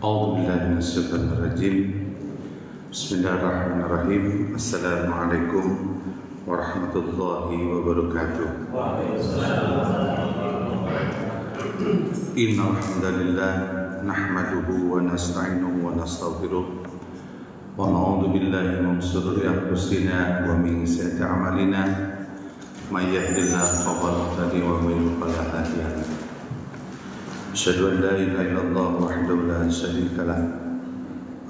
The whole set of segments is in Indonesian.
A'udzu billahi minasyaitonir rajim. Bismillahirrahmanirrahim. Assalamualaikum warahmatullahi wabarakatuh. Innal hamdalillah nahmaduhu wa nasta'inuhu wa nastaghfiruh wa na'udzu billahi min shururi anfusina wa min sayyiati a'malina may yahdihillahu fala mudilla lahu wa may yudlil fala hadiya lahu. Asyhadu an la ilaha illallah wahdahu la syarika lah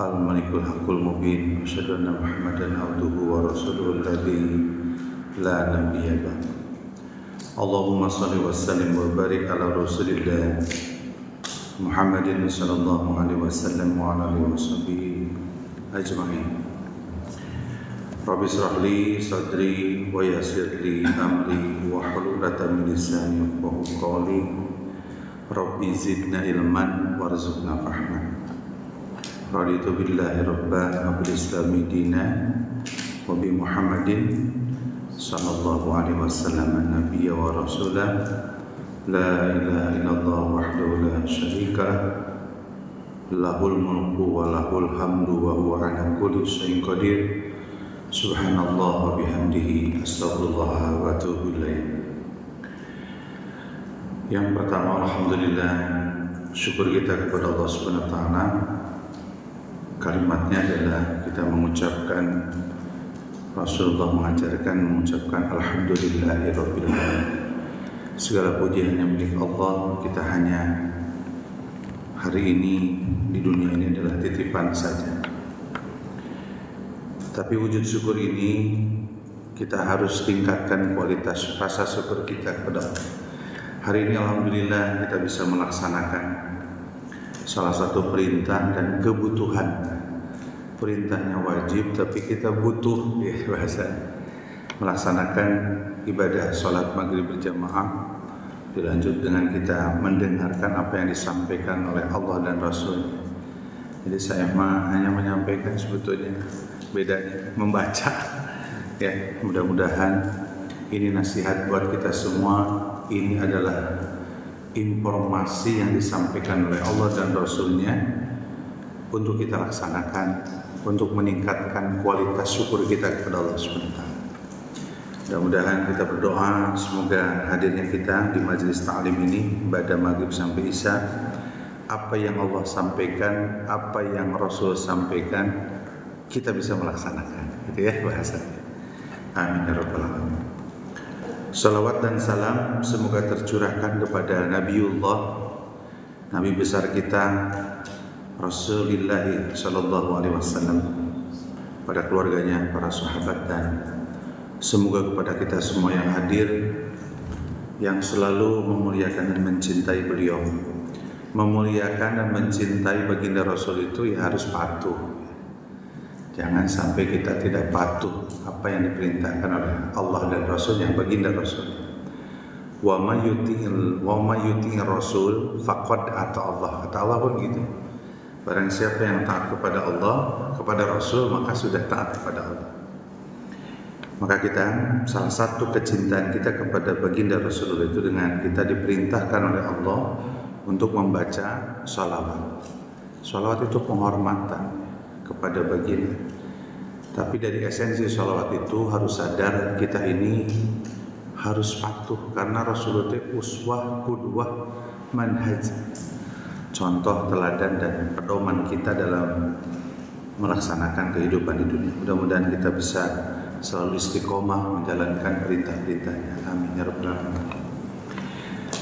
al-malikul haqqul mubin. Asyhadu anna Muhammadan abduhu wa rasuluhu alladzi la nabiyya ba'd. Allahumma shalli wa sallim wa barik ala rasulillah Muhammadin sallallahu alaihi wasallam wa ala alihi washabihi ajma'in. Rabbi shrah li sadri wa yassir li amri wa hlul 'uqdatam min lisani yafqahu qawli. Rabbi zidna ilman warzuqna fahman. Raditu billahi rabban wa bil islami dinan wa bi Muhammadin sallallahu alaihi wasallam nabiyya wa rasulah. La ilaha illallah wahdahu la syarika lah, lahul mulku wa lahul hamdu wa huwa ala kulli syai'in qadir. Subhanallah wa bihamdihi astaghfirullah wa atubu ilaih. Yang pertama, alhamdulillah, syukur kita kepada Allah Subhanahu wa taala. Kalimatnya adalah kita mengucapkan, Rasulullah mengucapkan alhamdulillahirabbil alamin. Segala puji hanya milik Allah. Kita hanya hari ini di dunia ini adalah titipan saja. Tapi wujud syukur ini kita harus tingkatkan kualitas rasa syukur kita kepada Allah. Hari ini alhamdulillah kita bisa melaksanakan salah satu perintah dan kebutuhan. Perintahnya wajib tapi kita butuh bahasa melaksanakan ibadah sholat maghrib berjamaah. Dilanjut dengan kita mendengarkan apa yang disampaikan oleh Allah dan Rasul. Jadi saya hanya menyampaikan, sebetulnya bedanya membaca. Ya, mudah-mudahan ini nasihat buat kita semua. Ini adalah informasi yang disampaikan oleh Allah dan Rasulnya untuk kita laksanakan, untuk meningkatkan kualitas syukur kita kepada Allah SWT. Mudah-mudahan kita berdoa semoga hadirnya kita di majelis ta'lim ini ibadah maghrib sampai isya, apa yang Allah sampaikan, apa yang Rasul sampaikan, kita bisa melaksanakan, gitu ya bahasanya. Amin ya rabbal alamin. Salawat dan salam semoga tercurahkan kepada Nabiullah, Nabi besar kita Rasulullah sallallahu alaihi wasallam, pada keluarganya, para sahabat, dan semoga kepada kita semua yang hadir yang selalu memuliakan dan mencintai beliau. Memuliakan dan mencintai baginda Rasul itu ya harus patuh. Jangan sampai kita tidak patuh apa yang diperintahkan oleh Allah dan Rasulnya, baginda Rasul. Wa may yuti'ir Rasul faqad ata Allah. Kata Allah pun gitu. Barang siapa yang taat kepada Allah, kepada Rasul, maka sudah taat kepada Allah. Maka kita, salah satu kecintaan kita kepada baginda Rasulullah itu dengan kita diperintahkan oleh Allah untuk membaca sholawat. Sholawat itu penghormatan kepada baginda. Tapi dari esensi sholawat itu harus sadar kita ini harus patuh, karena Rasulullah itu uswah, qudwah, manhaj, contoh, teladan dan pedoman kita dalam melaksanakan kehidupan di dunia. Mudah-mudahan kita bisa selalu istiqomah menjalankan perintah-perintahnya. Amin ya rabbal alamin.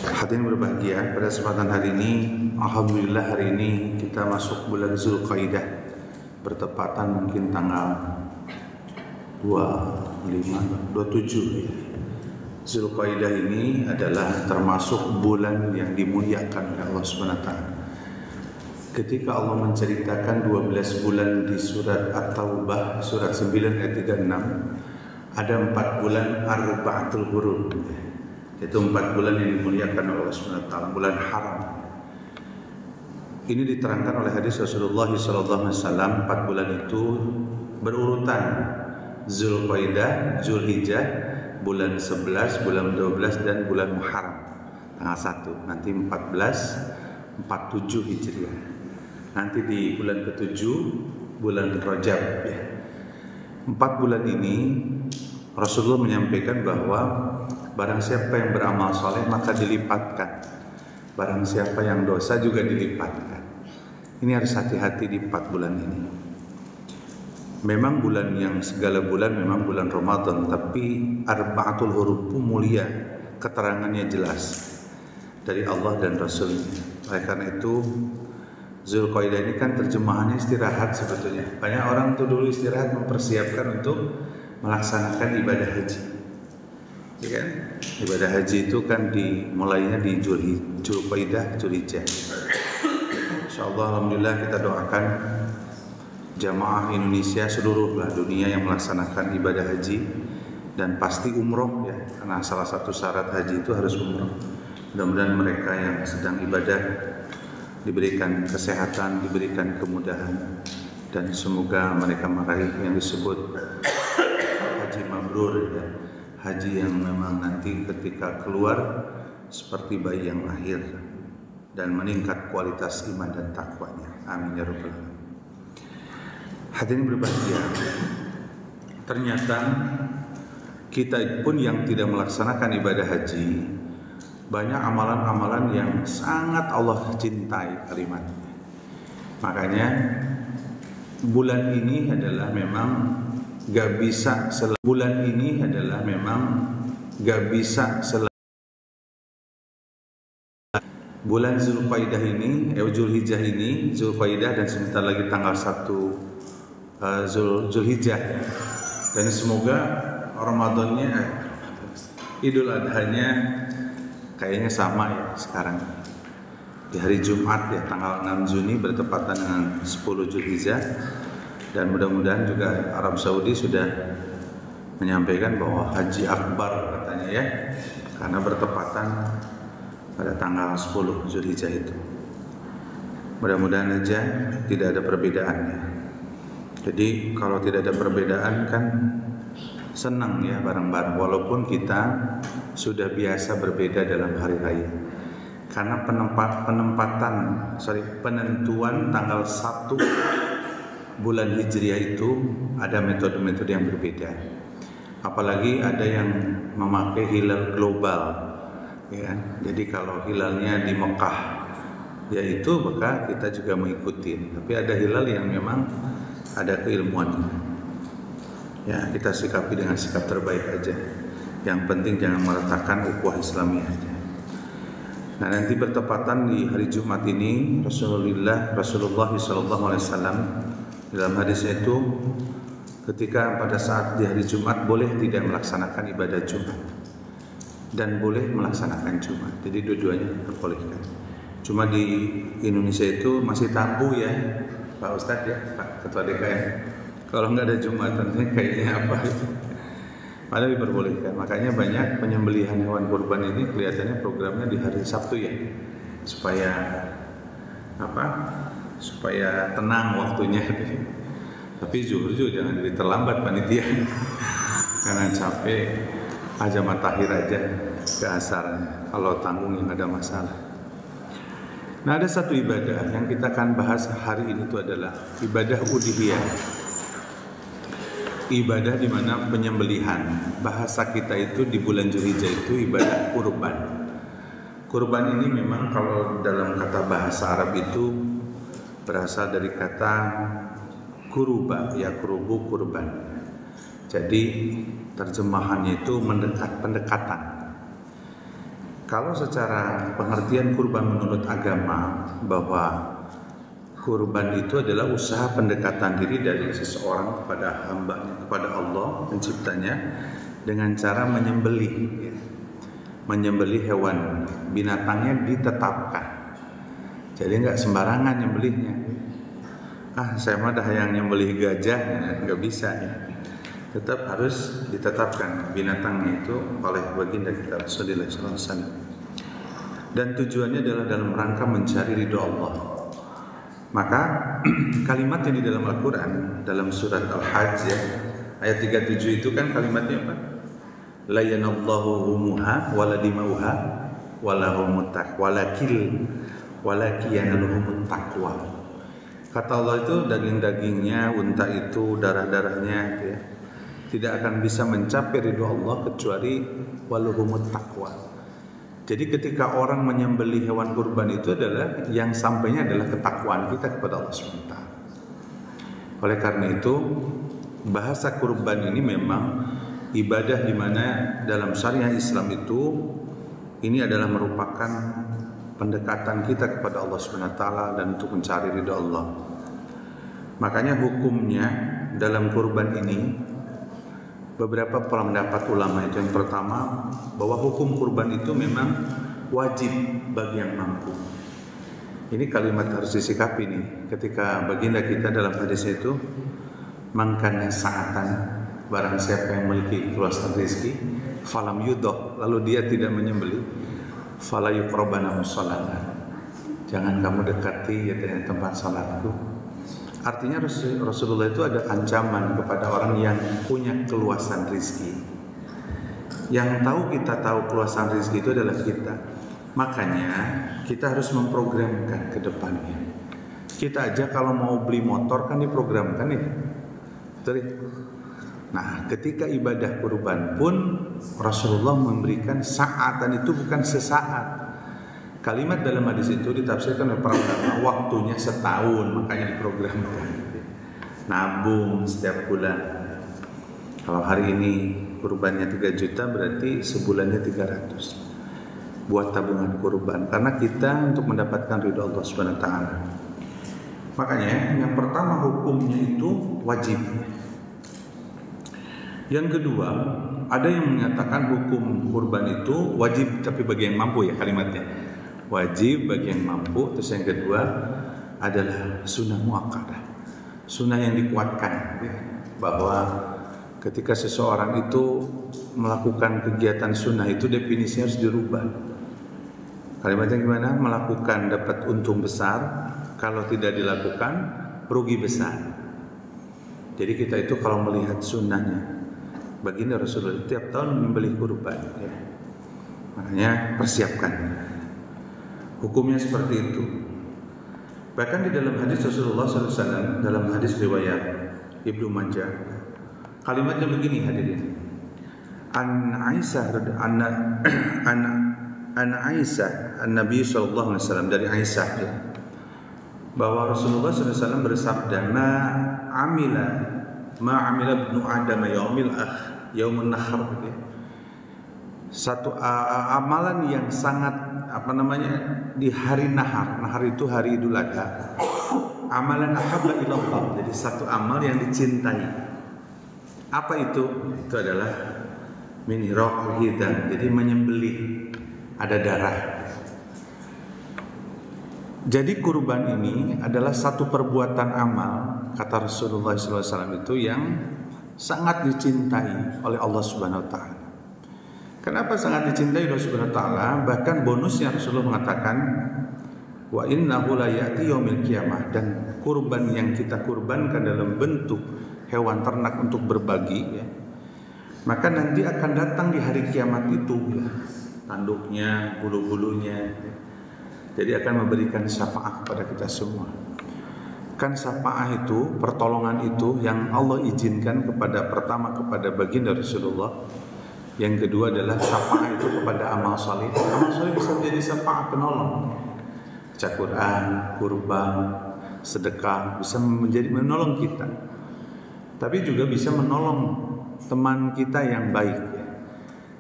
Hadirin berbahagia, pada kesempatan hari ini, alhamdulillah hari ini kita masuk bulan Zulqaidah, bertepatan mungkin tanggal 27. Zulqaidah ini adalah termasuk bulan yang dimuliakan oleh Allah SWT. Ketika Allah menceritakan 12 bulan di surat At-Taubah, surat 9 ayat 36, ada 4 bulan arba'atul hurum, yaitu 4 bulan yang dimuliakan oleh Allah SWT, bulan haram. Ini diterangkan oleh hadis Rasulullah SAW. 4 bulan itu berurutan: Zulqaidah, Zulhijjah, bulan 11, bulan 12, dan bulan Muharram tanggal 1. Nanti 14, 47 Hijriah. Nanti di bulan ke-7, bulan Rajab ya. 4 bulan ini Rasulullah menyampaikan bahwa barang siapa yang beramal soleh maka dilipatkan, barang siapa yang dosa juga dilipatkan. Ini harus hati-hati di 4 bulan ini. Memang bulan yang segala bulan memang bulan Ramadan, tapi arba'atul huruf mulia, keterangannya jelas dari Allah dan Rasulnya. Oleh karena itu Zulqaidah ini kan terjemahannya istirahat sebetulnya. Banyak orang tuh dulu istirahat mempersiapkan untuk melaksanakan ibadah haji. Ya kan? Ibadah haji itu kan dimulainya di Zulqaidah, Zulhijjah. Insyaallah alhamdulillah kita doakan jamaah Indonesia seluruh dunia yang melaksanakan ibadah haji dan pasti umroh ya, karena salah satu syarat haji itu harus umroh. Mudah-mudahan mereka yang sedang ibadah diberikan kesehatan, diberikan kemudahan, dan semoga mereka meraih yang disebut haji mabrur ya, haji yang memang nanti ketika keluar seperti bayi yang lahir dan meningkat kualitas iman dan takwanya. Amin ya rabbal alamin. Hadirin berbahagia, ternyata kita pun yang tidak melaksanakan ibadah haji, banyak amalan-amalan yang sangat Allah cintai kalimatnya. Makanya bulan ini adalah memang gak bisa bulan Zulqaidah ini, Zulhijjah ini, Zulqaidah dan sebentar lagi tanggal 1 Zulhijjah. Dan semoga Ramadannya, Idul Adhanya kayaknya sama ya sekarang. Di hari Jumat ya tanggal 6 Juni bertepatan dengan 10 Zulhijjah. Dan mudah-mudahan juga Arab Saudi sudah menyampaikan bahwa Haji Akbar katanya ya, karena bertepatan pada tanggal 10 Zulhijjah itu. Mudah-mudahan aja tidak ada perbedaannya. Jadi kalau tidak ada perbedaan kan senang ya bareng-bareng, walaupun kita sudah biasa berbeda dalam hari raya. Karena penentuan tanggal 1 bulan Hijriah itu ada metode-metode yang berbeda. Apalagi ada yang memakai hilal global, ya kan? Jadi kalau hilalnya di Mekah, yaitu maka kita juga mengikuti. Tapi ada hilal yang memang ada keilmuannya. Ya, kita sikapi dengan sikap terbaik aja. Yang penting jangan meratakan ukhuwah Islamiyah aja. Nah, nanti bertepatan di hari Jumat ini Rasulullah SAW dalam hadisnya itu ketika pada saat di hari Jumat boleh tidak melaksanakan ibadah Jumat dan boleh melaksanakan Jumat. Jadi dua-duanya diperbolehkan. Cuma di Indonesia itu masih tabu ya, Pak Ustadz ya, Pak Ketua DKM. Kalau nggak ada Jumatan kayaknya apa itu? Padahal diperbolehkan. Makanya banyak penyembelihan hewan kurban ini kelihatannya programnya di hari Sabtu ya, supaya supaya tenang waktunya. Tapi zuhur juga jangan jadi terlambat panitia, karena capek aja matahir aja ke asarnya. Kalau tanggung yang ada masalah. Nah, ada satu ibadah yang kita akan bahas hari ini itu adalah ibadah udhiyah. Ibadah di mana penyembelihan. Bahasa kita itu di bulan Zulhijjah itu ibadah kurban. Kurban ini memang kalau dalam kata bahasa Arab itu berasal dari kata kuruba, ya kurubu kurban. Jadi terjemahannya itu pendekatan. Kalau secara pengertian kurban menurut agama bahwa kurban itu adalah usaha pendekatan diri dari seseorang kepada hambanya, kepada Allah penciptanya dengan cara menyembelih ya. Menyembelih hewan, binatangnya ditetapkan. Jadi nggak sembarangan nyembelihnya. Saya mah dah yang nyembelih gajah, nggak bisa ya. Tetap harus ditetapkan binatangnya itu oleh baginda kita Rasulullah SAW. Dan tujuannya adalah dalam rangka mencari ridho Allah. Maka kalimat yang di dalam Al-Quran dalam surat Al-Hajj ya, ayat 37 itu kan kalimatnya apa? La yanallahu humuha wala dimauha wala humut taqwa walaki yanaluhumut taqwa. Kata Allah itu daging-dagingnya, unta itu, darah-darahnya gitu ya, tidak akan bisa mencapai ridho Allah kecuali waluhumut taqwa. Jadi ketika orang menyembelih hewan kurban itu adalah yang sampainya adalah ketakwaan kita kepada Allah SWT. Oleh karena itu bahasa kurban ini memang ibadah di mana dalam syariah Islam itu ini adalah merupakan pendekatan kita kepada Allah SWT dan untuk mencari ridha Allah. Makanya hukumnya dalam kurban ini beberapa pendapat ulama itu, yang pertama bahwa hukum kurban itu memang wajib bagi yang mampu. Ini kalimat harus disikapi nih ketika baginda kita dalam hadis itu, mangkana sa'atan, barang siapa yang memiliki keluasan rezeki, falam yudoh, lalu dia tidak menyembelih, fala yuqrabana musallana, jangan kamu dekati ya tempat salatku. Artinya Rasulullah itu ada ancaman kepada orang yang punya keluasan rezeki. Yang tahu kita tahu keluasan rezeki itu adalah kita. Makanya kita harus memprogramkan ke depannya. Kita aja kalau mau beli motor kan diprogramkan ya. Betul ya? Nah, ketika ibadah kurban pun Rasulullah memberikan saatan itu bukan sesaat. Kalimat dalam hadis itu ditafsirkan oleh para ulama waktunya setahun, makanya diprogramkan. Nabung setiap bulan. Kalau hari ini kurbannya 3 juta berarti sebulannya 300. Buat tabungan kurban karena kita untuk mendapatkan ridha Allah Subhanahu wa taala. Makanya yang pertama hukumnya itu wajib. Yang kedua, ada yang menyatakan hukum kurban itu wajib tapi bagi yang mampu ya kalimatnya. Wajib bagi yang mampu. Terus yang kedua adalah sunnah muakkadah, sunnah yang dikuatkan ya, bahwa ketika seseorang itu melakukan kegiatan sunnah itu definisinya harus dirubah. Kalimatnya gimana? Melakukan dapat untung besar, kalau tidak dilakukan rugi besar. Jadi kita itu kalau melihat sunnahnya baginda Rasulullah tiap tahun menyembelih kurban ya. Makanya persiapkan. Hukumnya seperti itu. Bahkan di dalam hadis Rasulullah SAW, dalam hadis riwayat Ibnu Majah, kalimatnya begini hadirin. An Aisyah An-Nabi SAW, dari Aisyah ya, bahwa Rasulullah SAW bersabda, ma amila ibnu Adam yaumun nahar ya. Satu amalan yang sangat di hari nahar itu hari Idul Adha, amalan ahabba ilallah, jadi satu amal yang dicintai. Apa itu? Itu adalah min hiraqil hidan, jadi menyembelih, ada darah. Jadi kurban ini adalah satu perbuatan amal, kata Rasulullah SAW itu, yang sangat dicintai oleh Allah Subhanahu wa taala. Kenapa sangat dicintai Allah Subhanahu wa taala? Bahkan bonusnya Rasulullah mengatakan, wa innahu la ya'ti yaumil qiyamah, dan kurban yang kita kurbankan dalam bentuk hewan ternak untuk berbagi ya, maka nanti akan datang di hari kiamat itu ya, tanduknya, bulu-bulunya ya. Jadi akan memberikan syafaat kepada kita semua. Kan syafaat itu, pertolongan itu yang Allah izinkan kepada baginda Rasulullah. Yang kedua adalah syafaat itu kepada amal saleh. Amal saleh bisa menjadi syafaat penolong. Baca Quran, kurban, sedekah bisa menjadi menolong kita. Tapi juga bisa menolong teman kita yang baik ya.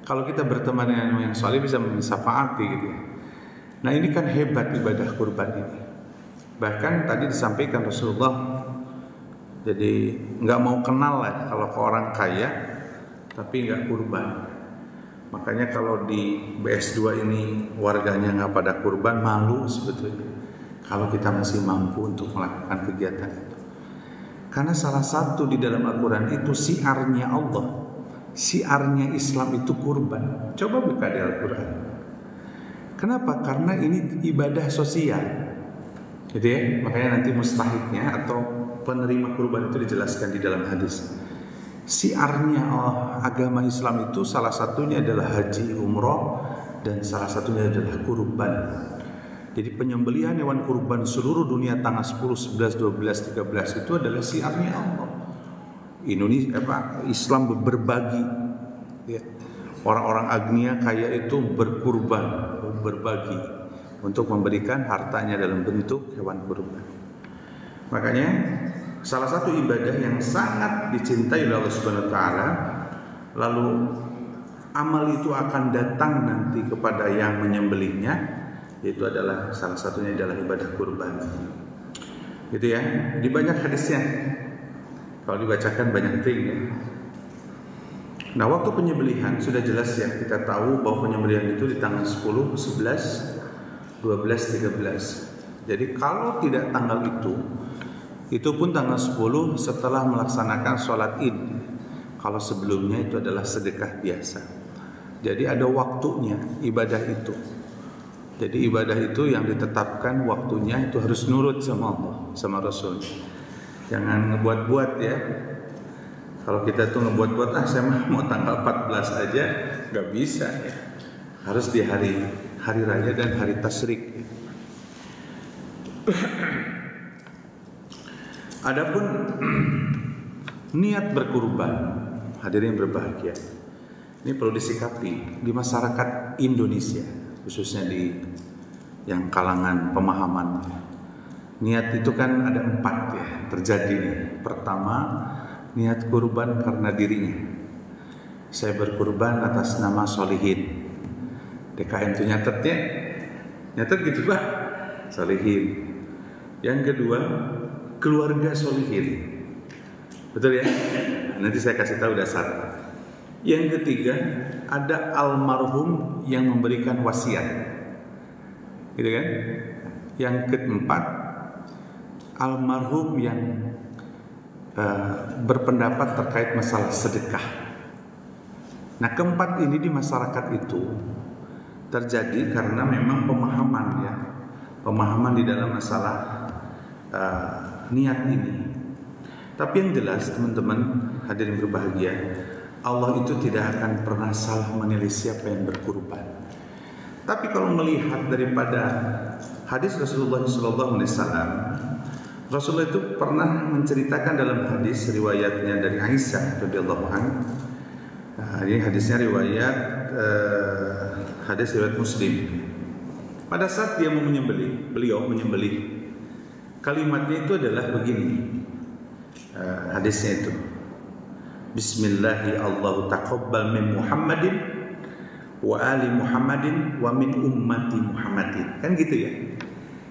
Kalau kita berteman dengan yang saleh bisa mensyafaati gitu ya. Nah ini kan hebat ibadah kurban ini. Bahkan tadi disampaikan Rasulullah, jadi nggak mau kenal lah kalau ke orang kaya tapi nggak kurban. Makanya kalau di BS2 ini warganya nggak pada kurban, malu sebetulnya kalau kita masih mampu untuk melakukan kegiatan itu. Karena salah satu di dalam Al-Quran itu siarnya Allah, siarnya Islam itu kurban. Coba buka di Al-Quran. Kenapa? Karena ini ibadah sosial, gitu ya. Makanya nanti mustahiknya atau penerima kurban itu dijelaskan di dalam hadis. Siarnya agama Islam itu salah satunya adalah haji, umroh, dan salah satunya adalah kurban. Jadi penyembelihan hewan kurban seluruh dunia tanggal 10, 11, 12, 13 itu adalah siarnya Allah. Islam berbagi. Ya. Orang-orang agnia kaya itu berkurban, berbagi untuk memberikan hartanya dalam bentuk hewan kurban. Makanya salah satu ibadah yang sangat dicintai oleh Allah Subhanahu wa taala, lalu amal itu akan datang nanti kepada yang menyembelihnya, yaitu adalah salah satunya adalah ibadah kurban. Gitu ya. Di banyak hadisnya. Kalau dibacakan banyak tinggi. Nah, waktu penyembelihan sudah jelas ya, kita tahu bahwa penyembelihan itu di tanggal 10, 11, 12, 13. Jadi kalau tidak tanggal itu pun tanggal 10 setelah melaksanakan sholat Id. Kalau sebelumnya itu adalah sedekah biasa. Jadi ada waktunya ibadah itu. Jadi ibadah itu yang ditetapkan waktunya itu harus nurut sama Allah, sama Rasul. Jangan ngebuat-buat ya. Kalau kita tuh ngebuat-buat, saya mau tanggal 14 aja, nggak bisa ya. Harus di hari raya dan hari tasyrik. Adapun niat berkurban, hadirin berbahagia, ini perlu disikapi di masyarakat Indonesia, khususnya di yang kalangan pemahaman. Niat itu kan ada 4 ya terjadi nih. Pertama, niat kurban karena dirinya. Saya berkurban atas nama solihin. DKM itu nyatet ya, nyatet gitu Pak, solihin. Yang kedua, keluarga solihin. Betul ya? Nanti saya kasih tahu dasar. Yang ketiga, ada almarhum yang memberikan wasiat, gitu kan? Yang keempat, almarhum yang berpendapat terkait masalah sedekah. Nah, keempat ini di masyarakat itu terjadi karena memang pemahaman di dalam masalah niat ini. Tapi yang jelas teman-teman hadirin berbahagia, Allah itu tidak akan pernah salah menilai siapa yang berkurban. Tapi kalau melihat daripada hadis Rasulullah SAW, Rasulullah itu pernah menceritakan dalam hadis riwayatnya dari Aisyah radhiyallahu anha. Ini hadisnya riwayat hadis riwayat Muslim. Pada saat dia mau beliau menyembelih, kalimatnya itu adalah begini. Hadisnya itu, Bismillahi Allahu taqabbal min Muhammadin wa ali Muhammadin wa min ummati Muhammadin. Kan gitu ya.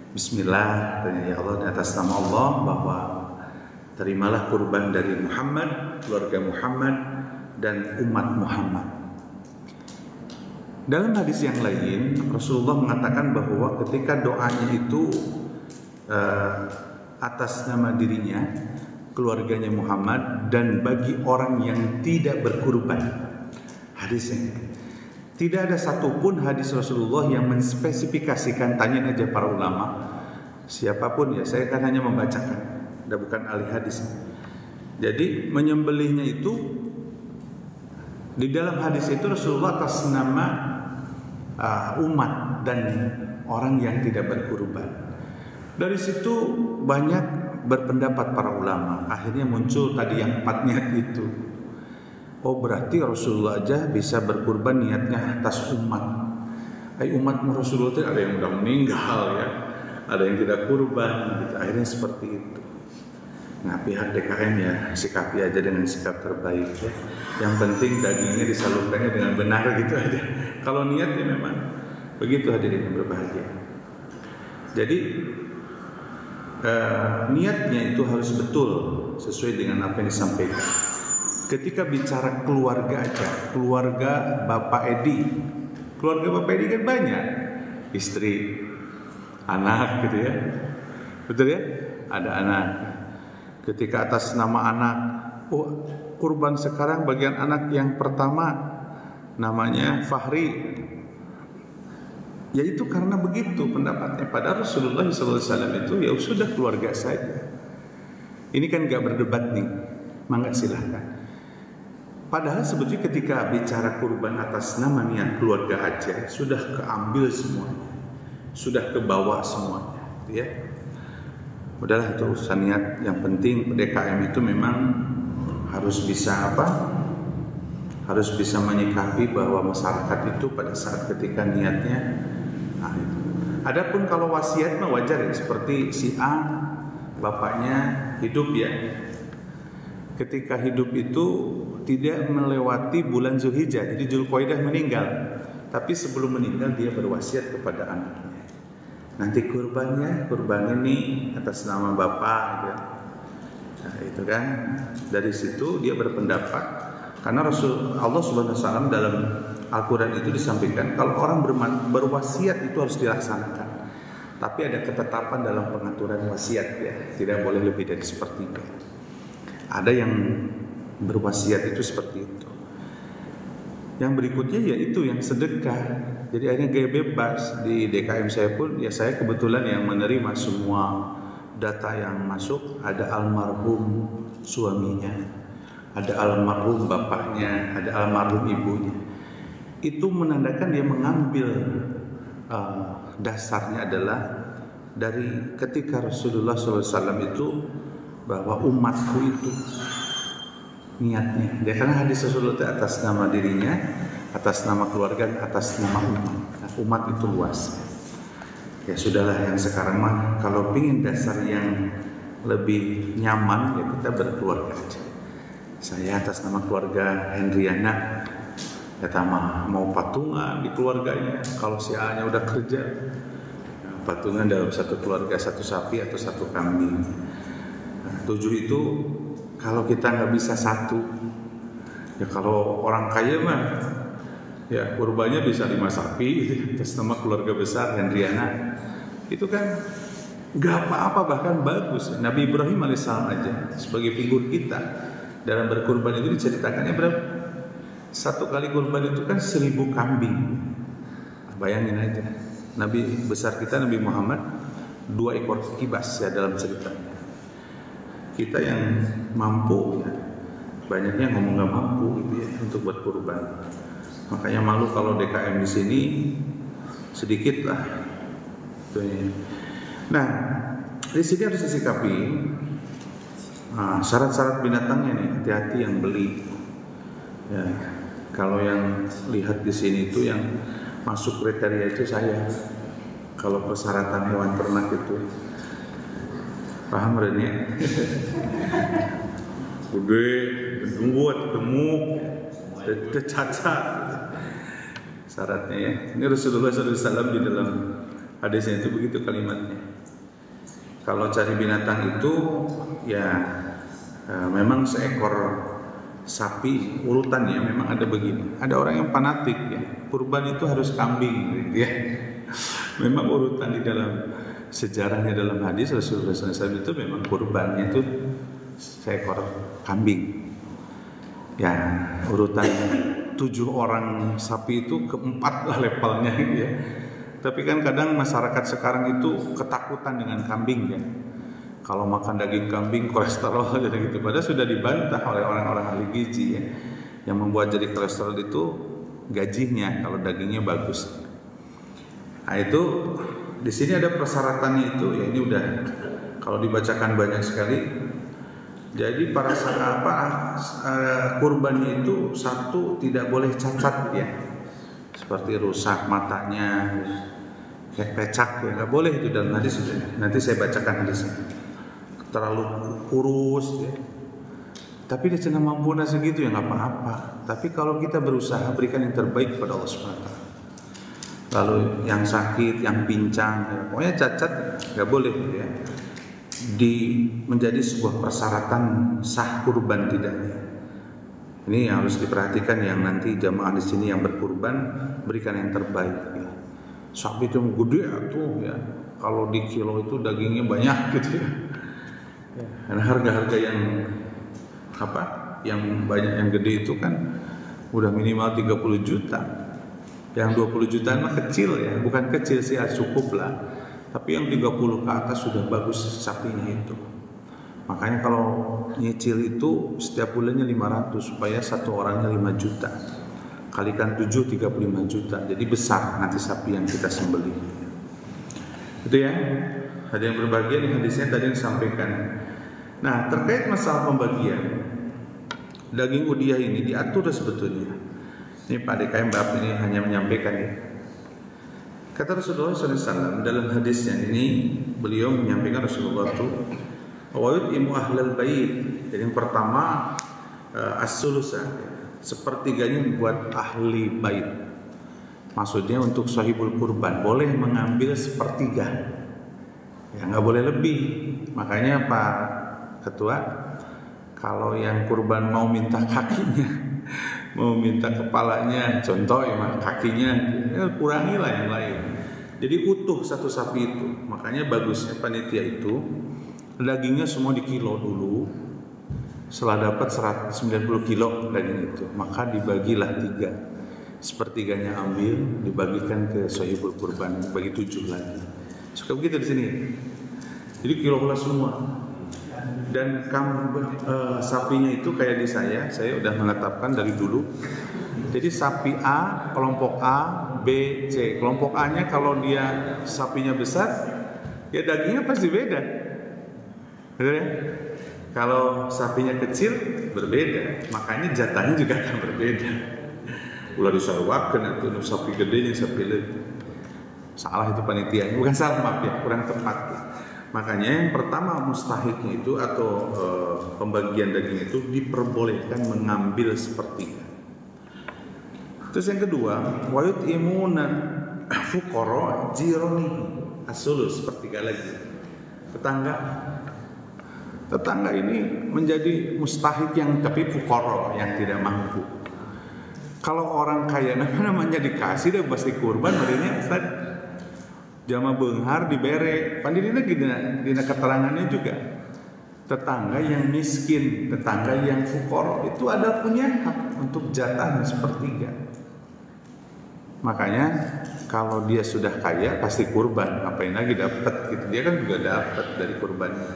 Bismillah, ya Allah, atas nama Allah, bahwa terimalah kurban dari Muhammad, keluarga Muhammad, dan umat Muhammad. Dalam hadis yang lain, Rasulullah mengatakan bahwa ketika doanya itu atas nama dirinya, keluarganya Muhammad, dan bagi orang yang tidak berkurban. Hadisnya tidak ada satupun hadis Rasulullah yang menspesifikasikan, tanya aja para ulama, siapapun ya, saya kan hanya membacakan, bukan ahli hadis. Jadi menyembelihnya itu di dalam hadis itu Rasulullah atas nama umat dan orang yang tidak berkurban. Dari situ banyak berpendapat para ulama. Akhirnya muncul tadi yang 4 niat itu. Oh, berarti Rasulullah aja bisa berkurban niatnya atas umat. Umat Rasulullah itu ada yang udah meninggal ya, ada yang tidak kurban gitu. Akhirnya seperti itu. Nah, pihak DKM ya sikapi aja dengan sikap terbaik ya. Yang penting dagingnya disalurkannya dengan benar gitu aja. Kalau niatnya memang begitu, hadirin yang berbahagia. Jadi niatnya itu harus betul sesuai dengan apa yang disampaikan. Ketika bicara keluarga aja, keluarga Bapak Edi, keluarga Bapak Edi kan banyak, istri, anak gitu ya, betul ya, ada anak. Ketika atas nama anak, oh kurban sekarang bagian anak yang pertama namanya Fahri, ya itu karena begitu pendapatnya. Padahal Rasulullah SAW itu ya sudah keluarga saja. Ini kan gak berdebat nih, mangga silahkan. Padahal sebetulnya ketika bicara kurban atas nama niat keluarga aja sudah keambil semuanya. sudah ke bawah semuanya, ya. Udahlah itu urusan niat. Yang penting DKM itu memang harus bisa harus bisa menyikapi bahwa masyarakat itu pada saat ketika niatnya. Nah, itu. Adapun kalau wasiat mah wajar ya, seperti si A bapaknya hidup ya. Ketika hidup itu tidak melewati bulan Zulhijjah, jadi Dzulqa'dah meninggal. Tapi sebelum meninggal dia berwasiat kepada anaknya. Nanti kurban ini atas nama bapak ya. Nah, itu kan dari situ dia berpendapat. Karena Allah Subhanahu wa Ta'ala dalam Al-Quran itu disampaikan kalau orang berwasiat itu harus dilaksanakan. Tapi ada ketetapan dalam pengaturan wasiat ya, tidak boleh lebih dari sepertiga. Ada yang berwasiat itu seperti itu. Yang berikutnya yaitu yang sedekah. Jadi akhirnya gaya bebas di DKM saya pun ya, saya kebetulan yang menerima semua data yang masuk. Ada almarhum suaminya, ada almarhum bapaknya, ada almarhum ibunya. Itu menandakan dia mengambil dasarnya adalah dari ketika Rasulullah SAW itu bahwa umatku itu niatnya. Dia karena hadis Rasulullah atas nama dirinya, atas nama keluarga, atas nama umat. Nah, umat itu luas. Ya sudahlah, yang sekarang mah kalau pingin dasar yang lebih nyaman ya kita berkeluarga aja. Saya atas nama keluarga Hendriana, kata mau patungan di keluarganya. Kalau si A-nya udah kerja, patungan dalam satu keluarga, satu sapi atau satu kambing. Nah, 7 itu kalau kita nggak bisa satu, ya kalau orang kaya mah ya kurbannya bisa 5 sapi atas nama keluarga besar Hendriana. Itu kan nggak apa-apa, bahkan bagus. Nabi Ibrahim alaihissalam aja sebagai figur kita dalam berkurban itu diceritakannya berapa? Satu kali kurban itu kan 1000 kambing. Bayangin aja, Nabi besar kita Nabi Muhammad 2 ekor kibas ya dalam ceritanya. Kita yang mampu ya, banyaknya ngomong nggak mampu gitu ya untuk buat kurban. Makanya malu kalau DKM di sini sedikit lah. Nah, di sini harus disikapi syarat-syarat binatangnya nih, hati-hati yang beli. Ya, kalau yang lihat di sini itu yang masuk kriteria itu saya. Kalau persyaratan hewan ternak itu, paham Rene? Gede, gemuk, cacat. Syaratnya ya. Ini Rasulullah SAW di dalam hadisnya itu begitu kalimatnya. Kalau cari binatang itu ya memang seekor sapi urutannya memang ada begini. Ada orang yang fanatik ya, kurban itu harus kambing gitu ya. Memang urutan di dalam sejarahnya dalam hadis Rasulullah SAW itu memang kurbannya itu seekor kambing. Ya urutan 7 orang sapi itu keempat lah levelnya gitu ya. Tapi kan kadang masyarakat sekarang itu ketakutan dengan kambing ya. Kalau makan daging kambing kolesterol jadi gitu. Padahal sudah dibantah oleh orang-orang ahli gizi ya. Yang membuat jadi kolesterol itu gajinya kalau dagingnya bagus. Nah itu di sini ada persyaratannya itu ya, ini udah kalau dibacakan banyak sekali. Jadi para kurbannya itu satu tidak boleh cacat ya. Seperti rusak matanya, kayak pecak ya, nggak boleh itu dalam hadis. Nanti saya bacakan hadisnya. Terlalu kurus ya. Tapi dia cuma mampu segitu ya nggak apa-apa. Tapi kalau kita berusaha berikan yang terbaik kepada Allah SWT. Lalu yang sakit, yang pincang, ya, pokoknya cacat nggak boleh ya. Menjadi sebuah persyaratan sah kurban tidaknya. Ini yang harus diperhatikan yang nanti jamaah di sini yang berkurban berikan yang terbaik ya. Sapi itu gede tuh ya. Kalau di kilo itu dagingnya banyak gitu ya. Karena harga-harga yang yang banyak yang gede itu kan udah minimal 30 juta. Yang 20 jutaan mah kecil ya, bukan kecil sih, cukup lah. Tapi yang 30 ke atas sudah bagus sapinya itu. Makanya kalau nyicil itu setiap bulannya 500 supaya satu orangnya 5 juta. Kalikan 7 35 juta. Jadi besar nanti sapi yang kita sembelih. Itu ya. Ada yang berbagian di hadisnya tadi disampaikan. Nah, terkait masalah pembagian daging udhiyah ini diatur sebetulnya. Ini Pak DKM Bapak ini hanya menyampaikan ya. Kata Rasulullah SAW dalam hadisnya ini, beliau menyampaikan Rasulullah itu wa yut'imu ahlal bait. Jadi yang pertama as-sulusa, sepertiganya buat ahli bait. Maksudnya untuk sahibul kurban boleh mengambil sepertiga, ya nggak boleh lebih. Makanya Pak Ketua, kalau yang kurban mau minta kakinya, mau minta kepalanya, contoh ya kakinya, ya kurangilah yang lain. Jadi utuh satu sapi itu. Makanya bagusnya panitia itu dagingnya semua dikilo dulu. Setelah dapat 190 kilo daging itu, maka dibagilah 3. Sepertiganya ambil, dibagikan ke sahibul kurban, bagi 7 lagi. Suka begitu di sini. Jadi kilolah semua. Dan sapinya itu kayak di saya udah menetapkan dari dulu. Jadi sapi A, kelompok A, B, C. Kelompok A-nya kalau dia sapinya besar, ya dagingnya pasti beda. Betul ya? Kalau sapinya kecil berbeda, makanya jatahnya juga akan berbeda. Ulah disalwakan atau sapi gedenya sapi lebih. Salah itu panitianya, bukan salah, maaf ya, kurang tepat. Makanya yang pertama mustahiknya itu atau pembagian daging itu diperbolehkan mengambil sepertiga. Terus yang kedua, wayut imuna fuqara jironi asulus, sepertiga lagi. Tetangga ini menjadi mustahik yang tapi fuqara yang tidak mampu. Kalau orang kaya namanya dikasih deh pasti kurban marinya Ustaz. Jama beunghar dibere. Pandina dina keterangannya juga. Tetangga yang miskin, tetangga yang fuqara itu ada punya hak untuk jatahnya sepertiga. Makanya kalau dia sudah kaya pasti kurban, ngapain lagi dapat gitu. Dia kan juga dapat dari kurbannya.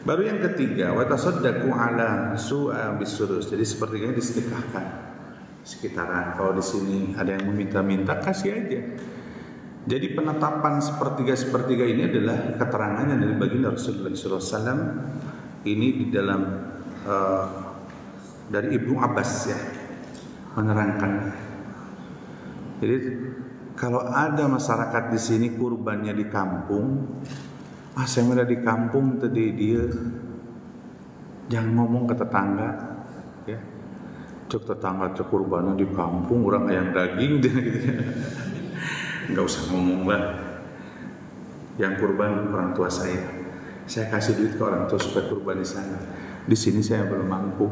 Baru yang ketiga, wa tasaddaqu ala su'a bisurus. Jadi sepertiganya disedekahkan sekitaran. Kalau di sini ada yang meminta-minta, kasih aja. Jadi penetapan sepertiga ini adalah keterangannya dari baginda Rasulullah SAW. Ini di dalam dari Ibnu Abbas ya menerangkan. Jadi kalau ada masyarakat di sini kurbannya di kampung, saya ada di kampung tadi dia, jangan ngomong ke tetangga, ya. Cek tetangga cek kurbannya di kampung, orang ayam daging, gitu. Nggak usah ngomong lah. Yang kurban orang tua saya kasih duit ke orang tua supaya kurban di sana. Di sini saya belum mampu.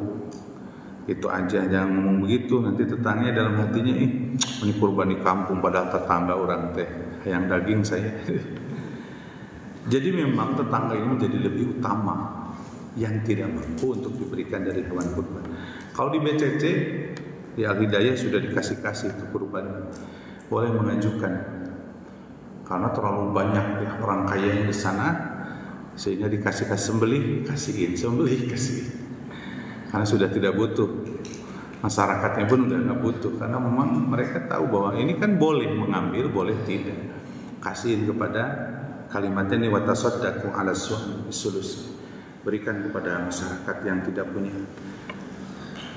Itu aja, jangan ngomong begitu. Nanti tetangganya dalam hatinya, ini kurban di kampung padahal tetangga orang teh ayam daging saya. Jadi memang tetangga ini menjadi lebih utama yang tidak mampu untuk diberikan dari hewan kurban. Kalau di BCC di Al-Hidayah sudah dikasih itu kurban, boleh mengajukan karena terlalu banyak ya orang kayanya di sana sehingga dikasih sembelih, kasihin karena sudah tidak butuh. Masyarakatnya pun udah nggak butuh karena memang mereka tahu bahwa ini kan boleh mengambil, boleh tidak. Kasihin kepada kalimatnya ini watasaddaqu ala sulus, berikan kepada masyarakat yang tidak punya.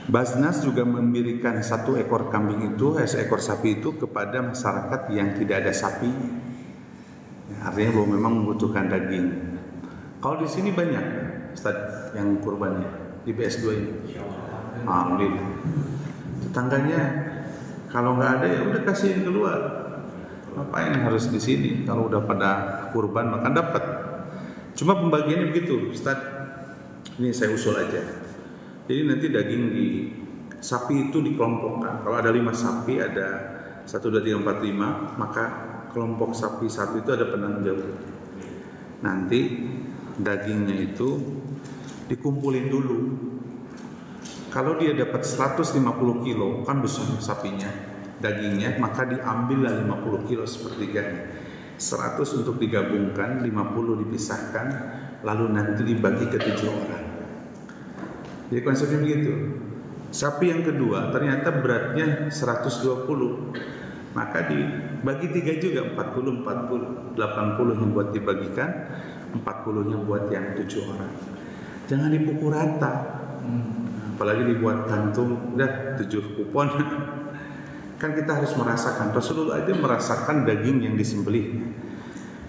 Basnas juga memberikan 1 ekor kambing itu, seekor sapi itu kepada masyarakat yang tidak ada sapi. Ya, artinya bahwa memang membutuhkan daging. Kalau di sini banyak Ustaz yang kurbannya di BS2 ini. Alhamdulillah. Tetangganya kalau nggak ada ya udah kasihin keluar. Ngapain harus di sini? Kalau udah pada kurban maka dapat. Cuma pembagiannya begitu, Ustaz. Ini saya usul aja. Jadi nanti daging di sapi itu dikelompokkan. Kalau ada 5 sapi, ada 1, 2, 3, 4, 5, maka kelompok sapi 1 itu ada penanggung jawab. Nanti dagingnya itu dikumpulin dulu. Kalau dia dapat 150 kilo, kan besar sapinya, dagingnya, maka diambillah 50 kilo sepertiganya. 100 untuk digabungkan, 50 dipisahkan, lalu nanti dibagi ke 7 orang. Jadi konsepnya begitu. Sapi yang kedua ternyata beratnya 120, maka Bagi 3 juga, 40, 80 yang buat dibagikan, 40 yang buat yang 7 orang. Jangan dipukul rata. Apalagi dibuat kantung, udah 7 kupon. Kan kita harus merasakan. Rasulullah aja merasakan daging yang disembelih.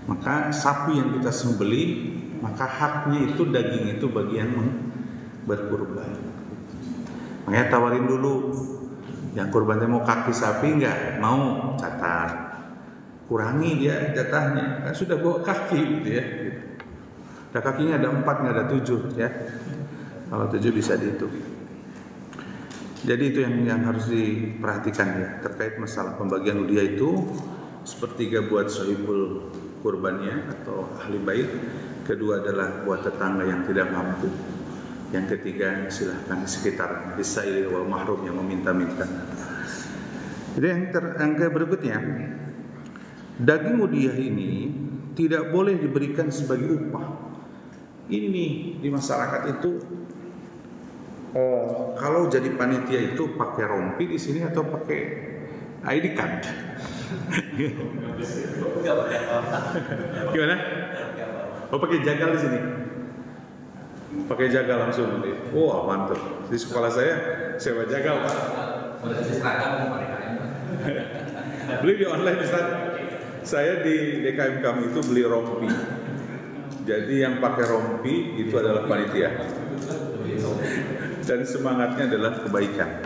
Maka sapi yang kita sembelih, maka haknya itu daging itu bagi yang berkurban. Makanya tawarin dulu. Yang kurbannya mau kaki sapi enggak? Mau, catat. Kurangi dia jatahnya. Kan sudah bawa kaki gitu ya. Nah, kakinya ada 4, enggak ada 7 ya. Kalau 7 bisa dihitung. Jadi itu yang harus diperhatikan ya terkait masalah pembagian udyah itu. Sepertiga buat sahibul kurbannya atau ahli bait, kedua adalah buat tetangga yang tidak mampu, yang ketiga silahkan di sekitar bisail wal mahrum yang meminta-minta. Jadi yang berikutnya, daging udyah ini tidak boleh diberikan sebagai upah. Ini nih di masyarakat itu kalau jadi panitia itu pakai rompi di sini atau pakai ID card? Gimana? Oh pakai jagal di sini? Pakai jagal langsung nanti. Wah mantap. Di sekolah saya sewa jagal Pak. Beli di online Ustaz. Saya di DKM kami itu beli rompi. Jadi yang pakai rompi itu adalah panitia. Dan semangatnya adalah kebaikan.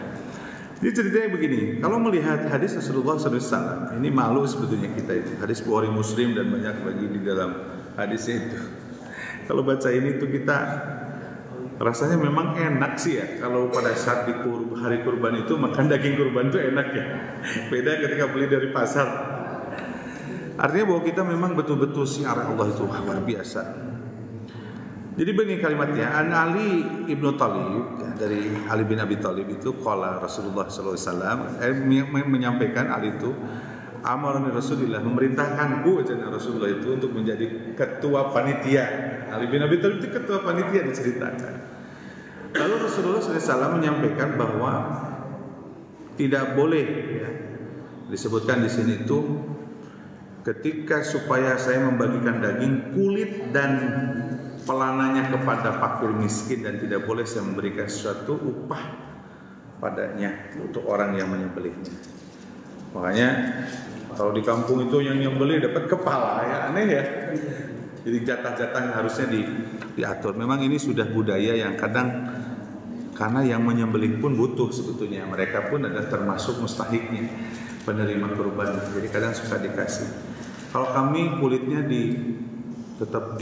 Jadi ceritanya begini, kalau melihat hadis Rasulullah SAW, ini malu sebetulnya kita itu. Hadis Bukhari Muslim dan banyak lagi di dalam hadisnya itu. Kalau baca ini tuh kita rasanya memang enak sih ya. Kalau pada saat di hari kurban itu makan daging kurban itu enak ya. Beda ketika beli dari pasar. Artinya bahwa kita memang betul-betul syiar Allah itu luar biasa. Jadi begini kalimatnya, An Ali ibnu Thalib ya, dari Ali bin Abi Thalib itu qala Rasulullah SAW menyampaikan Ali itu amarani Rasulullah memerintahkanku aja Rasulullah itu untuk menjadi ketua panitia. Ali bin Abi Thalib itu ketua panitia diceritakan. Lalu Rasulullah SAW menyampaikan bahwa tidak boleh ya, disebutkan di sini itu ketika supaya saya membagikan daging kulit dan pelananya kepada fakir miskin dan tidak boleh saya memberikan sesuatu upah padanya untuk orang yang menyembelihnya. Makanya kalau di kampung itu yang nyembelih dapat kepala ya aneh ya. Jadi jatah-jatah harusnya diatur. Memang ini sudah budaya yang kadang karena yang menyembelih pun butuh sebetulnya. Mereka pun adalah termasuk mustahiknya penerima kurban. Jadi kadang suka dikasih. Kalau kami kulitnya tetap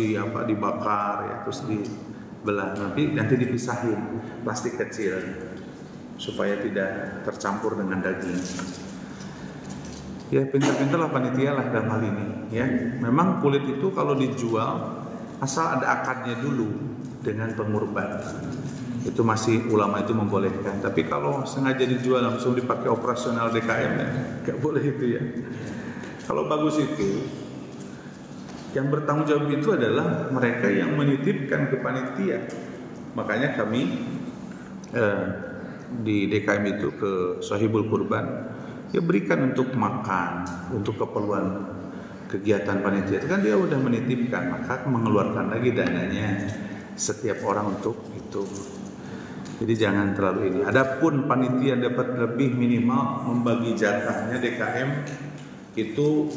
dibakar ya, terus dibelah nanti dipisahin plastik kecil supaya tidak tercampur dengan daging. Ya pintar-pintarlah panitia lah dalam hal ini ya. Memang kulit itu kalau dijual asal ada akadnya dulu dengan pengurban. Itu masih ulama itu membolehkan. Tapi kalau sengaja dijual langsung dipakai operasional DKM ya, nggak boleh itu ya. Kalau bagus itu yang bertanggung jawab itu adalah mereka yang menitipkan ke panitia. Makanya kami di DKM itu ke sahibul kurban ya berikan untuk makan, untuk keperluan kegiatan panitia. Itu kan dia udah menitipkan, maka mengeluarkan lagi dananya setiap orang untuk itu. Jadi jangan terlalu ini. Adapun panitia dapat lebih minimal membagi jatahnya DKM itu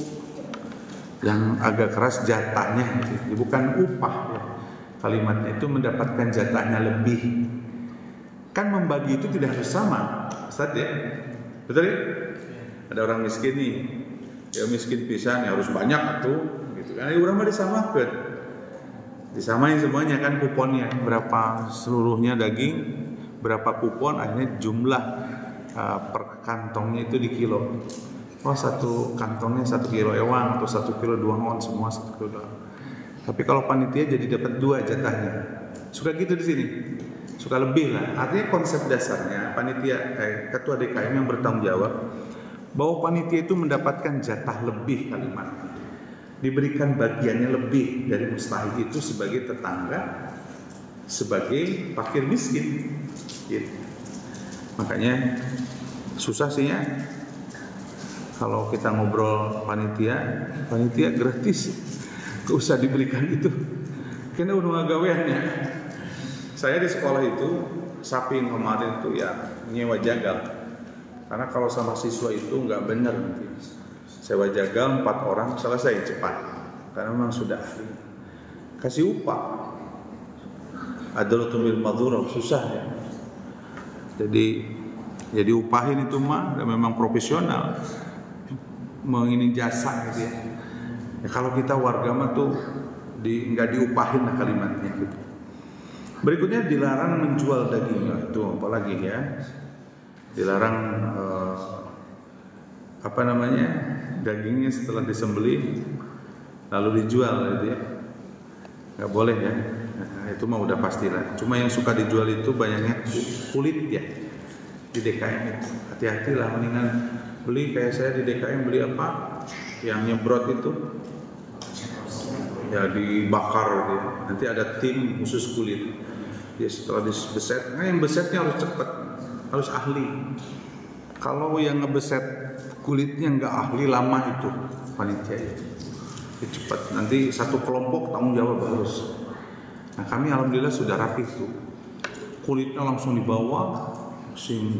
yang agak keras jatahnya, bukan upah ya. Kalimatnya itu mendapatkan jatahnya lebih. Kan membagi itu tidak harus sama, Ustaz ya. Betul ya? Ada orang miskin nih, ya miskin pisan ya harus banyak tuh, gitu kan? Orang mah disamakan, disamain semuanya kan kuponnya berapa seluruhnya daging, berapa kupon, akhirnya jumlah per kantongnya itu di kilo. Oh satu kantongnya 1 kilo ewang atau 1 kilo 2 on semua 1 kilo doang. Tapi kalau panitia jadi dapat 2 jatahnya. Suka gitu di sini. Suka lebih lah. Artinya konsep dasarnya panitia ketua DKM yang bertanggung jawab bahwa panitia itu mendapatkan jatah lebih kalimat. Diberikan bagiannya lebih dari mustahik itu sebagai tetangga, sebagai fakir miskin. Gitu. Makanya susah sih ya. Kalau kita ngobrol panitia gratis, gak usah diberikan itu. Kena udah gaweannya. Saya di sekolah itu sapin kemarin itu ya nyewa jagal. Karena kalau sama siswa itu nggak benar nanti. Sewa jagal 4 orang selesai cepat. Karena memang sudah kasih upah. Adalah bil madzurah susah ya. Jadi upahin itu mah memang profesional. Mengini jasa gitu ya. Ya kalau kita warga mah tuh nggak diupahin lah kalimatnya gitu. Berikutnya dilarang menjual daging itu apalagi ya. Dilarang dagingnya setelah disembelih lalu dijual gitu ya. Nggak boleh ya. Nah, itu mah udah pastilah. Cuma yang suka dijual itu banyaknya kulit ya. Di DKM itu hati-hatilah, mendingan beli kayak saya di DKM beli apa yang nyebrot itu ya dibakar gitu ya. Nanti ada tim khusus kulit ya, setelah dibeset, yang besetnya harus cepat, harus ahli. Kalau yang ngebeset kulitnya nggak ahli, lama itu panitia itu cepat, nanti satu kelompok tanggung jawab harus. Nah kami alhamdulillah sudah rapi tuh, kulitnya langsung dibawa,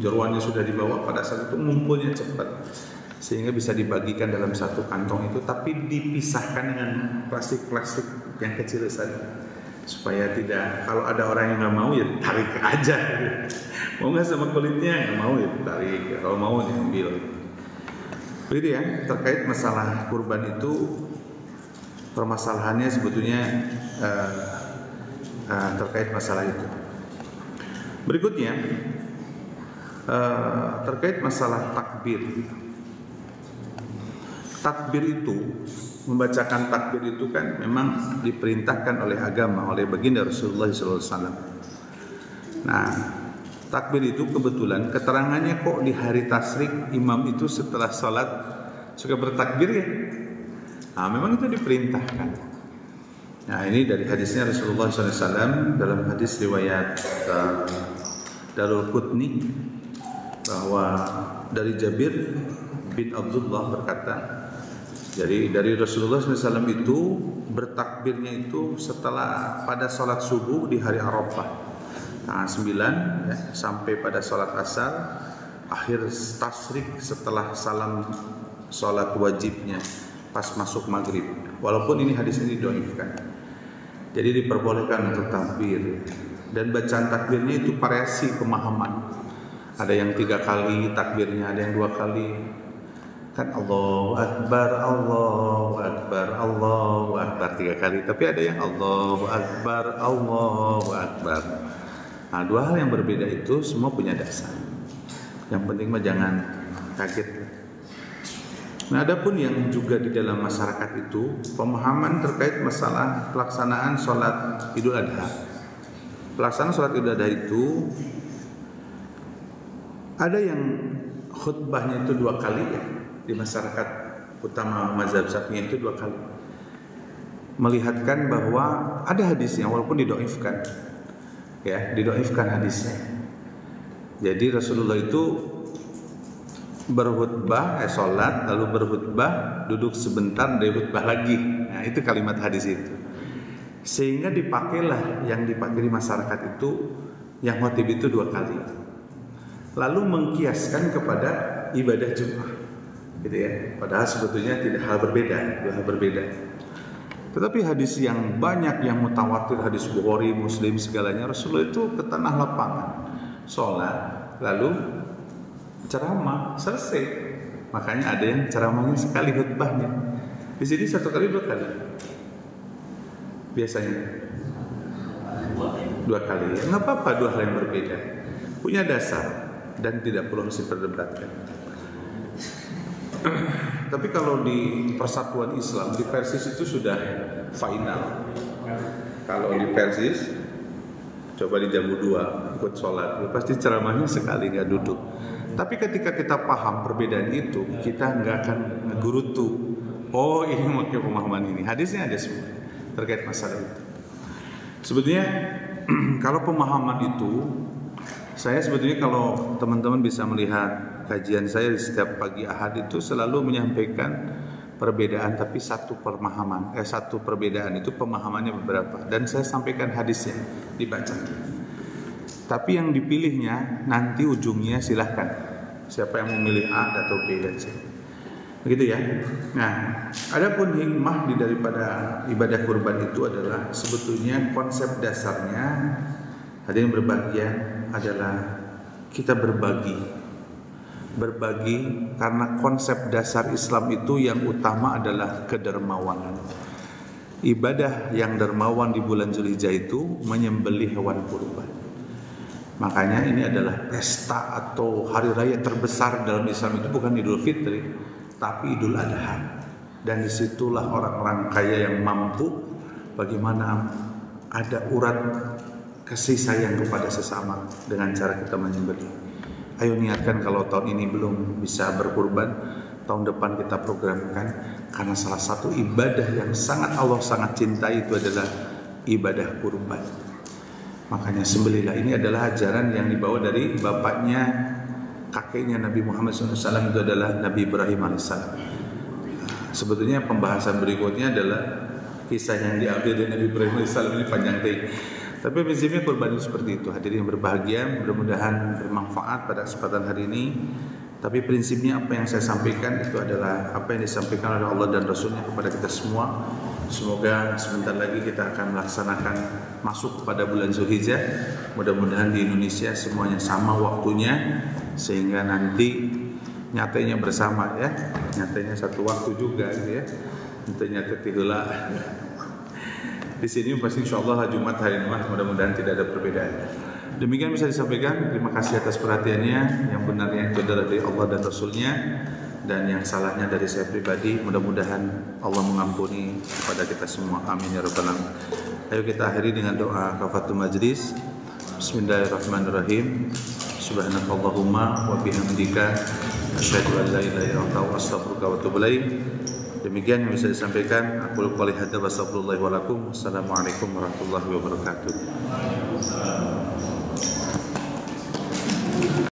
jeruannya sudah dibawa, pada saat itu ngumpulnya cepat sehingga bisa dibagikan dalam satu kantong itu, tapi dipisahkan dengan plastik-plastik yang kecil saja supaya tidak, kalau ada orang yang nggak mau ya tarik aja, mau nggak sama kulitnya, nggak mau ya tarik, kalau mau diambil. Begitu ya, terkait masalah kurban itu permasalahannya sebetulnya terkait masalah itu. Berikutnya terkait masalah takbir. Takbir itu, membacakan takbir itu kan memang diperintahkan oleh agama, oleh baginda Rasulullah SAW. Nah, takbir itu kebetulan keterangannya kok di hari tasyrik imam itu setelah sholat suka bertakbir ya. Nah, memang itu diperintahkan. Nah, ini dari hadisnya Rasulullah SAW dalam hadis riwayat Darul Qutni, bahwa dari Jabir bin Abdullah berkata, jadi dari Rasulullah SAW itu bertakbirnya itu setelah pada sholat subuh di hari Arafah tanggal 9 ya, sampai pada sholat asar, akhir tasyrik setelah salam sholat wajibnya pas masuk maghrib. Walaupun ini hadis ini dhaifkan, jadi diperbolehkan untuk takbir, dan bacaan takbirnya itu variasi pemahaman. Ada yang 3 kali takbirnya, ada yang 2 kali. Kan Allahu Akbar, Allahu Akbar, Allahu Akbar 3 kali. Tapi ada yang Allahu Akbar, Allahu Akbar. Nah, 2 hal yang berbeda itu semua punya dasar. Yang penting mah jangan kaget. Nah, adapun yang juga di dalam masyarakat itu pemahaman terkait masalah pelaksanaan sholat Idul Adha. Pelaksanaan sholat Idul Adha itu ada yang khutbahnya itu 2 kali ya, di masyarakat utama mazhab Syafi'i itu 2 kali, melihatkan bahwa ada hadisnya walaupun didoifkan ya, didoifkan hadisnya. Jadi Rasulullah itu berkhutbah, sholat lalu berkhutbah, duduk sebentar, dari khutbah lagi. Nah, itu kalimat hadis itu, sehingga dipakailah yang dipakai di masyarakat itu yang khotib itu 2 kali, lalu mengkiaskan kepada ibadah Jumat gitu ya, padahal sebetulnya tidak, hal berbeda, 2 hal berbeda. Tetapi hadis yang banyak yang mutawatir, hadis Bukhari, Muslim segalanya, Rasulullah itu ke tanah lapangan sholat lalu ceramah selesai. Makanya ada yang ceramahnya sekali khutbahnya, di sini 1 kali 2 kali, biasanya 2 kali. Nggak apa-apa, 2 hal yang berbeda, punya dasar dan tidak perlu diperdebatkan. Tapi kalau di Persatuan Islam di Persis itu sudah final. Kalau di Persis coba di Jambu 2 ikut sholat, pasti ceramahnya sekali, nggak duduk. Tapi ketika kita paham perbedaan itu, kita nggak akan ngegurutu. Oh, ini maksudnya pemahaman ini. Hadisnya ada semua terkait masalah itu. Sebetulnya kalau pemahaman itu, saya sebetulnya kalau teman-teman bisa melihat kajian saya di setiap pagi Ahad itu selalu menyampaikan perbedaan tapi satu pemahaman. Satu perbedaan itu pemahamannya beberapa dan saya sampaikan hadisnya dibaca. Tapi yang dipilihnya nanti ujungnya silahkan. Siapa yang memilih A atau B dan C. Begitu ya. Nah, adapun hikmah daripada ibadah kurban itu adalah sebetulnya konsep dasarnya hadirin berbahagia adalah kita berbagi karena konsep dasar Islam itu yang utama adalah kedermawanan. Ibadah yang dermawan di bulan Zulhijjah itu menyembelih hewan kurban. Makanya ini adalah pesta atau hari raya terbesar dalam Islam itu bukan Idul Fitri, tapi Idul Adha. Dan disitulah orang-orang kaya yang mampu bagaimana ada urat kasih sayang kepada sesama dengan cara kita menyembelih. Ayo niatkan kalau tahun ini belum bisa berkurban, tahun depan kita programkan, karena salah satu ibadah yang sangat Allah sangat cintai itu adalah ibadah kurban. Makanya sembelihlah, ini adalah ajaran yang dibawa dari bapaknya, kakeknya Nabi Muhammad SAW itu adalah Nabi Ibrahim AS. Sebetulnya pembahasan berikutnya adalah kisah yang diambil dari Nabi Ibrahim AS, ini panjang deh. Tapi prinsipnya kurban itu seperti itu. Hadirin yang berbahagia, mudah-mudahan bermanfaat pada kesempatan hari ini. Tapi prinsipnya apa yang saya sampaikan itu adalah apa yang disampaikan oleh Allah dan Rasulnya kepada kita semua. Semoga sebentar lagi kita akan melaksanakan masuk kepada bulan Zulhijjah. Mudah-mudahan di Indonesia semuanya sama waktunya, sehingga nanti nyatanya bersama ya, nyatanya satu waktu juga gitu ya. Nyata tihula. Di sini pasti insyaallah Jumat hari ini mudah-mudahan tidak ada perbedaan. Demikian bisa disampaikan. Terima kasih atas perhatiannya. Yang benarnya itu adalah dari Allah dan Rasulnya, dan yang salahnya dari saya pribadi. Mudah-mudahan Allah mengampuni kepada kita semua. Amin ya rabbal alamin. Ayo kita akhiri dengan doa kafatul majlis. Bismillahirrahmanirrahim. Subhanakallahumma wa bihamdika asyhadu an la ilaha illa anta astaghfiruka wa atubu ilaik. Demikian yang bisa disampaikan. Aku qouli hadza wa astaghfirullah wa lakum. Assalamualaikum warahmatullahi wabarakatuh.